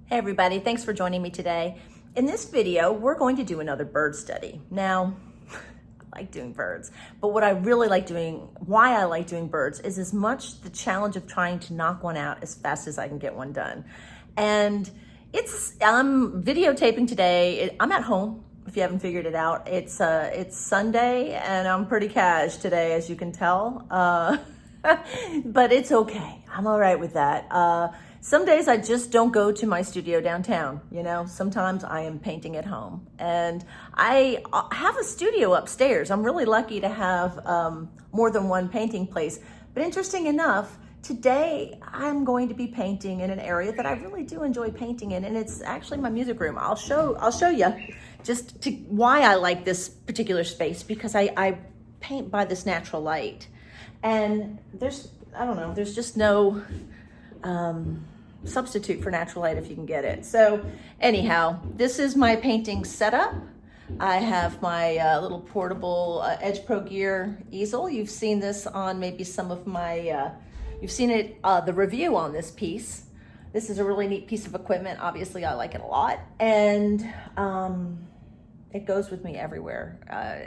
Hey everybody, thanks for joining me today. In this video, we're going to do another bird study. Now, I like doing birds, but what I really like doing, why I like doing birds is as much the challenge of trying to knock one out as fast as I can get one done. And I'm videotaping today. I'm at home, if you haven't figured it out. It's Sunday and I'm pretty cash today, as you can tell. But it's okay. I'm all right with that. Some days I just don't go to my studio downtown, you know. Sometimes I am painting at home. And I have a studio upstairs. I'm really lucky to have more than one painting place. But interesting enough, today I'm going to be painting in an area that I really do enjoy painting in, and it's actually my music room. I'll show you just why I like this particular space, because I paint by this natural light. And there's just no substitute for natural light if you can get it. So anyhow, this is my painting setup. I have my little portable Edge Pro Gear easel. You've seen this on maybe some of my, you've seen it, the review on this piece. This is a really neat piece of equipment. Obviously, I like it a lot. And it goes with me everywhere.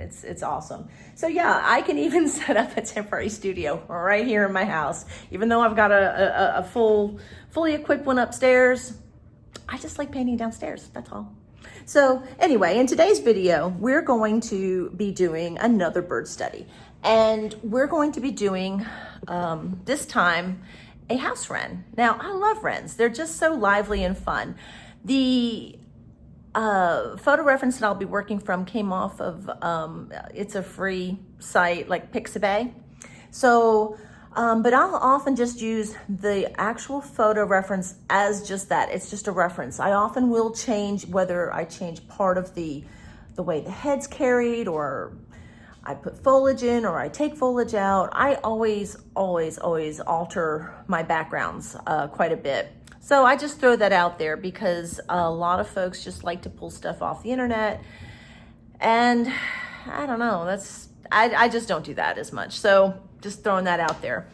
It's awesome. So yeah, I can even set up a temporary studio right here in my house. Even though I've got a fully equipped one upstairs, I just like painting downstairs, that's all. So anyway, in today's video, we're going to be doing another bird study. And we're going to be doing, this time, a house wren. Now, I love wrens. They're just so lively and fun. The photo reference that I'll be working from came off of, it's a free site like Pixabay. So, but I'll often just use the actual photo reference as just that. It's just a reference. I often will change, whether I change part of the way the head's carried, or I put foliage in, or I take foliage out. I always alter my backgrounds quite a bit. So I just throw that out there because a lot of folks just like to pull stuff off the internet. And I don't know, I just don't do that as much. So just throwing that out there.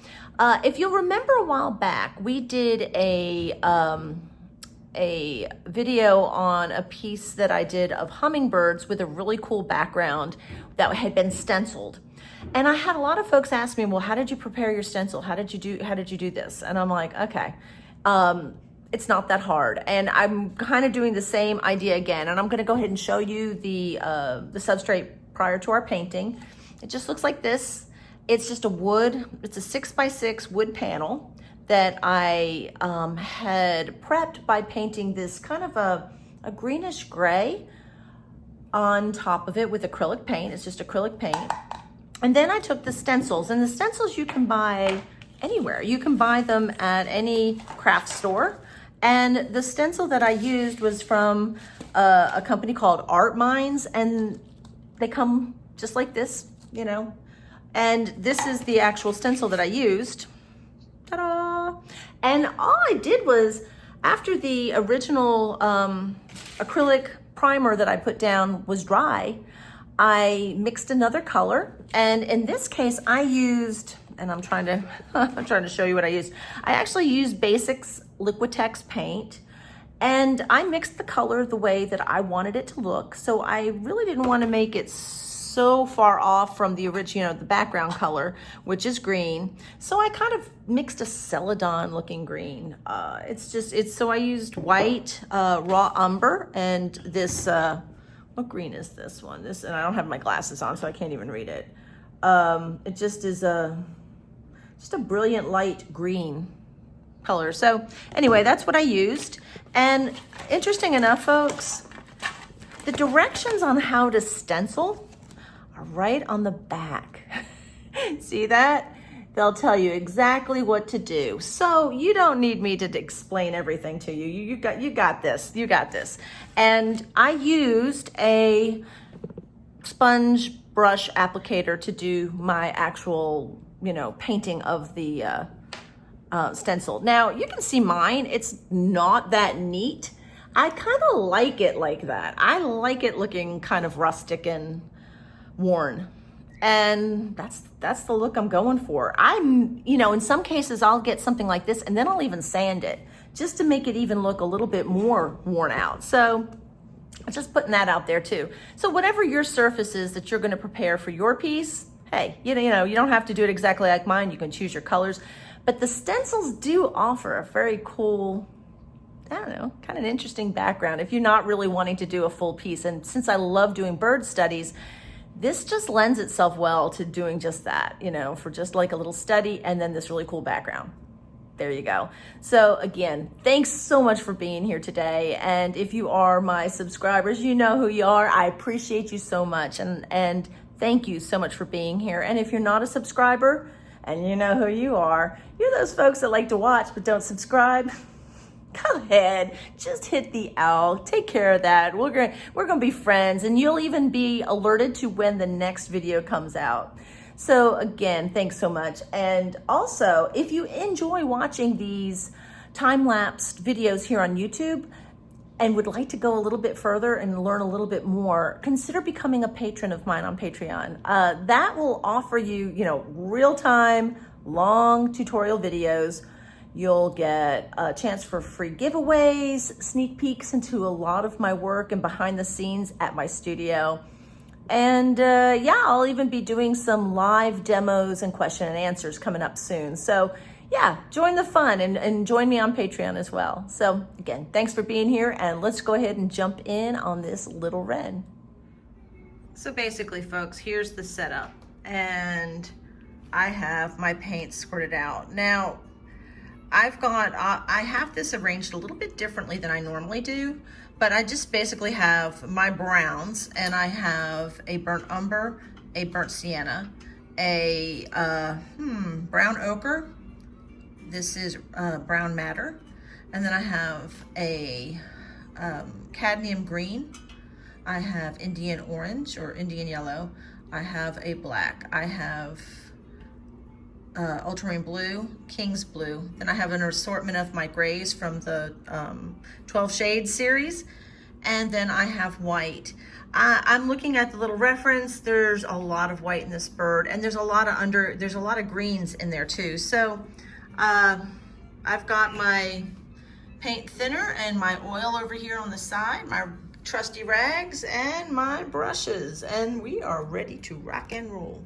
If you'll remember a while back, we did a video on a piece that I did of hummingbirds with a really cool background that had been stenciled. And I had a lot of folks ask me, well, how did you prepare your stencil? How did you do this? And I'm like, okay. It's not that hard. And I'm kind of doing the same idea again. And I'm gonna go ahead and show you the substrate prior to our painting. It just looks like this. It's just a it's a 6x6 wood panel that I had prepped by painting this kind of a greenish gray on top of it with acrylic paint. It's just acrylic paint. And then I took the stencils, and the stencils you can buy anywhere. You can buy them at any craft store. And the stencil that I used was from a company called Art Minds, and they come just like this, you know. And this is the actual stencil that I used. Ta-da! And all I did was, after the original acrylic primer that I put down was dry, I mixed another color. And in this case, I used, and I'm trying to show you what I used. I actually used Basics Liquitex paint, and I mixed the color the way that I wanted it to look. So I really didn't want to make it so far off from the original, the background color, which is green. So I kind of mixed a celadon looking green. So I used white, raw umber, and this, what green is this one? And I don't have my glasses on, so I can't even read it. It just is just a brilliant light green color. So anyway, that's what I used. And interesting enough, folks, the directions on how to stencil are right on the back. See that? They'll tell you exactly what to do. So you don't need me to explain everything to you. You got this. And I used a sponge brush applicator to do my actual, painting of the stencil. Now you can see mine, it's not that neat. I kind of like it like that. I like it looking kind of rustic and worn. And that's the look I'm going for. In some cases I'll get something like this and then I'll even sand it just to make it even look a little bit more worn out. So just putting that out there too. So whatever your surface is that you're going to prepare for your piece, hey, you know, you don't have to do it exactly like mine. You can choose your colors, but the stencils do offer a very cool, I don't know, kind of an interesting background if you're not really wanting to do a full piece. And since I love doing bird studies, this just lends itself well to doing just that, you know, for just like a little study and then this really cool background. There you go. So again, thanks so much for being here today. And if you are my subscribers, you know who you are. I appreciate you so much. And thank you so much for being here. And if you're not a subscriber and you know who you are, you're those folks that like to watch but don't subscribe. Go ahead, just hit the owl, take care of that. We're gonna be friends, and you'll even be alerted to when the next video comes out. So again, thanks so much. And also, if you enjoy watching these time-lapsed videos here on YouTube and would like to go a little bit further and learn a little bit more, consider becoming a patron of mine on Patreon. That will offer you, you know, real-time, long tutorial videos. You'll get a chance for free giveaways, sneak peeks into a lot of my work and behind the scenes at my studio. And yeah, I'll even be doing some live demos and question and answers coming up soon. So yeah, join the fun and join me on Patreon as well. So again, thanks for being here, and let's go ahead and jump in on this little wren. So basically, folks, here's the setup, and I have my paint squirted out. Now, I have this arranged a little bit differently than I normally do, but I just basically have my browns, and I have a burnt umber, a burnt sienna, a brown ochre. This is brown madder. And then I have a cadmium green. I have Indian orange or Indian yellow. I have a black. I have ultramarine blue, king's blue. Then I have an assortment of my grays from the 12 Shades series. And then I have white. I'm looking at the little reference. There's a lot of white in this bird, and there's a lot of greens in there too. So I've got my paint thinner and my oil over here on the side, my trusty rags and my brushes, and we are ready to rock and roll.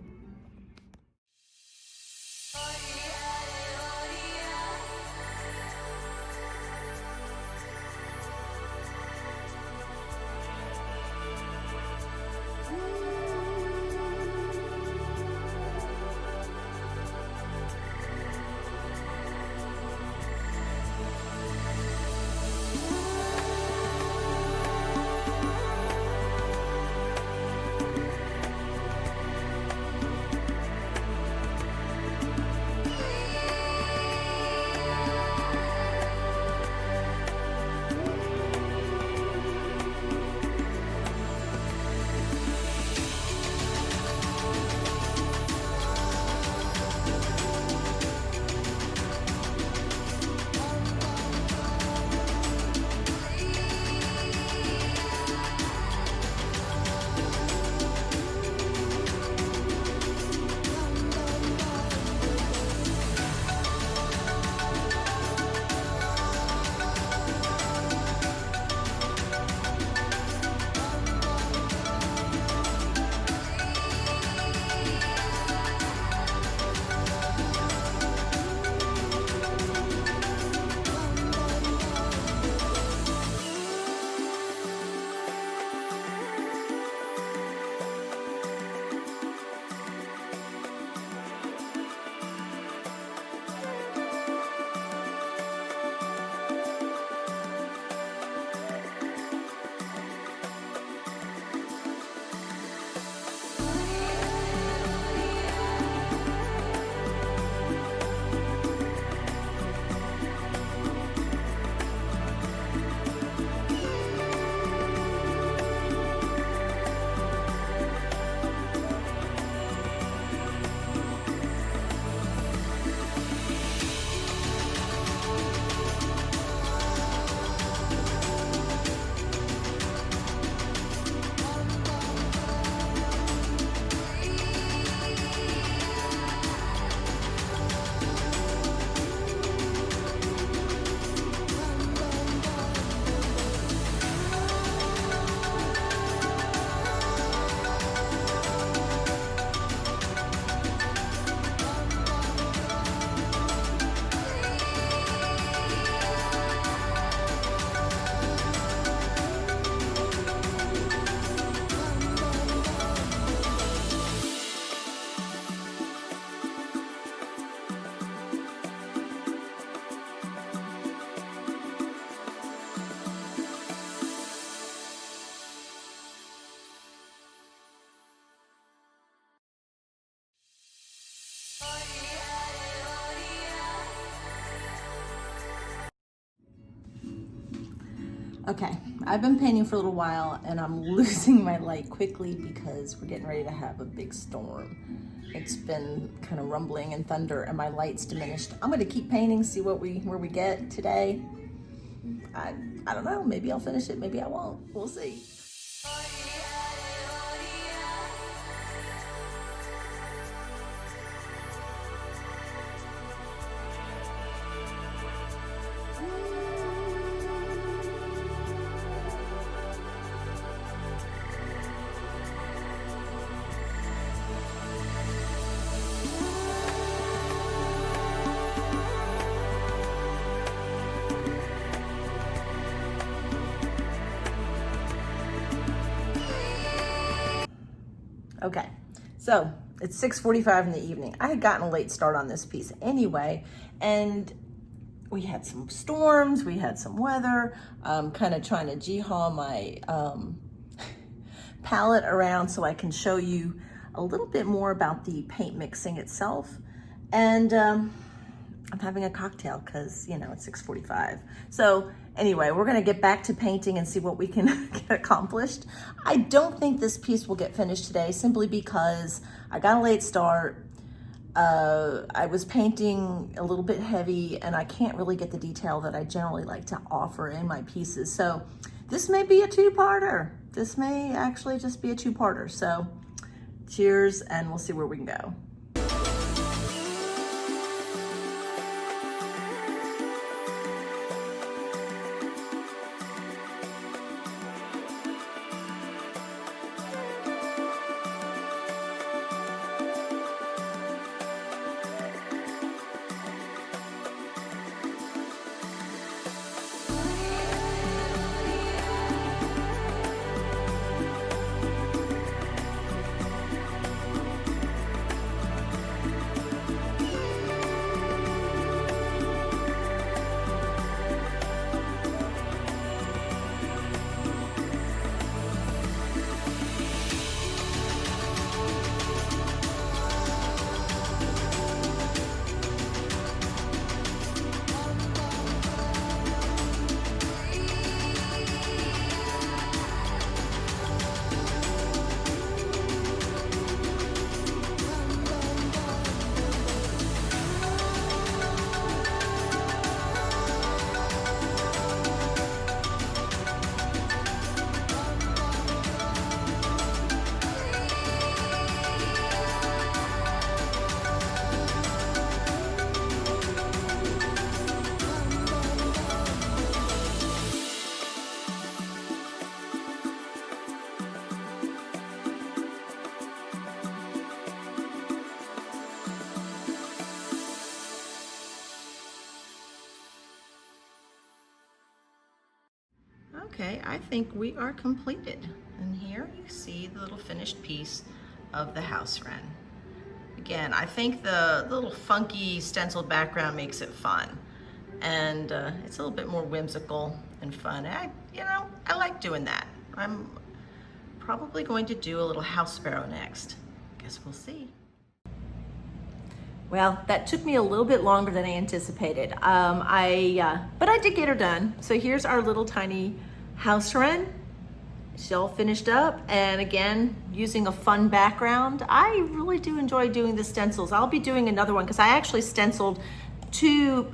Okay, I've been painting for a little while and I'm losing my light quickly because we're getting ready to have a big storm. It's been kind of rumbling and thunder and my light's diminished. I'm gonna keep painting, see where we get today. I don't know, maybe I'll finish it, maybe I won't. We'll see. Okay, so it's 6:45 in the evening. I had gotten a late start on this piece anyway, and we had some storms, we had some weather. I'm kind of trying to jihad my palette around so I can show you a little bit more about the paint mixing itself. And I'm having a cocktail because, you know, it's 6:45. So anyway, we're gonna get back to painting and see what we can get accomplished. I don't think this piece will get finished today simply because I got a late start. I was painting a little bit heavy and I can't really get the detail that I generally like to offer in my pieces. So this may be a two-parter. This may actually just be a two-parter. So cheers and we'll see where we can go. Okay, I think we are completed. And here you see the little finished piece of the House Wren. Again, I think the little funky stenciled background makes it fun. And it's a little bit more whimsical and fun. I like doing that. I'm probably going to do a little house sparrow next. Guess we'll see. Well, that took me a little bit longer than I anticipated. But I did get her done. So here's our little tiny House Wren. She's all finished up, and again, using a fun background. I really do enjoy doing the stencils. I'll be doing another one because I actually stenciled 2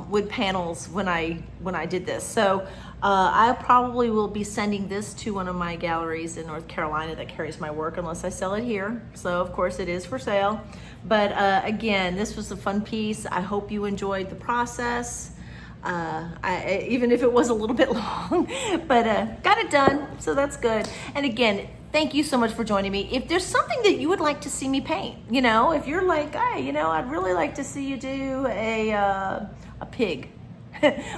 wood panels when I did this. So I probably will be sending this to one of my galleries in North Carolina that carries my work, unless I sell it here. So of course it is for sale. But again, this was a fun piece. I hope you enjoyed the process. Even if it was a little bit long, but got it done, so that's good. And again, thank you so much for joining me. If there's something that you would like to see me paint, you know, if you're like, hey, you know, I'd really like to see you do a pig,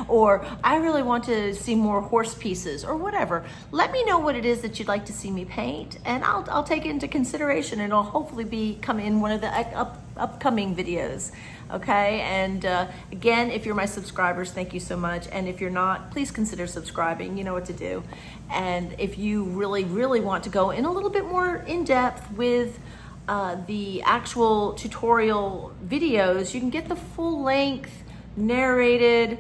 or I really want to see more horse pieces or whatever, let me know what it is that you'd like to see me paint, and I'll take it into consideration, and it'll hopefully come in one of the upcoming videos. Okay, and again, if you're my subscribers, thank you so much. And if you're not, please consider subscribing. You know what to do. And if you really, really want to go in a little bit more in depth with the actual tutorial videos, you can get the full length narrated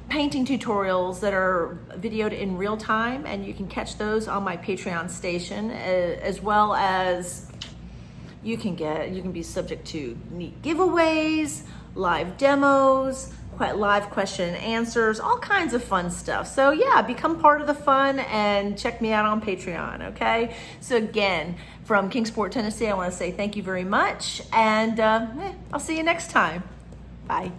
painting tutorials that are videoed in real time, and you can catch those on my Patreon station, as well as you can be subject to neat giveaways, live demos, live question and answers, all kinds of fun stuff. So yeah, become part of the fun and check me out on Patreon, okay? So again, from Kingsport, Tennessee, I want to say thank you very much, and I'll see you next time. Bye.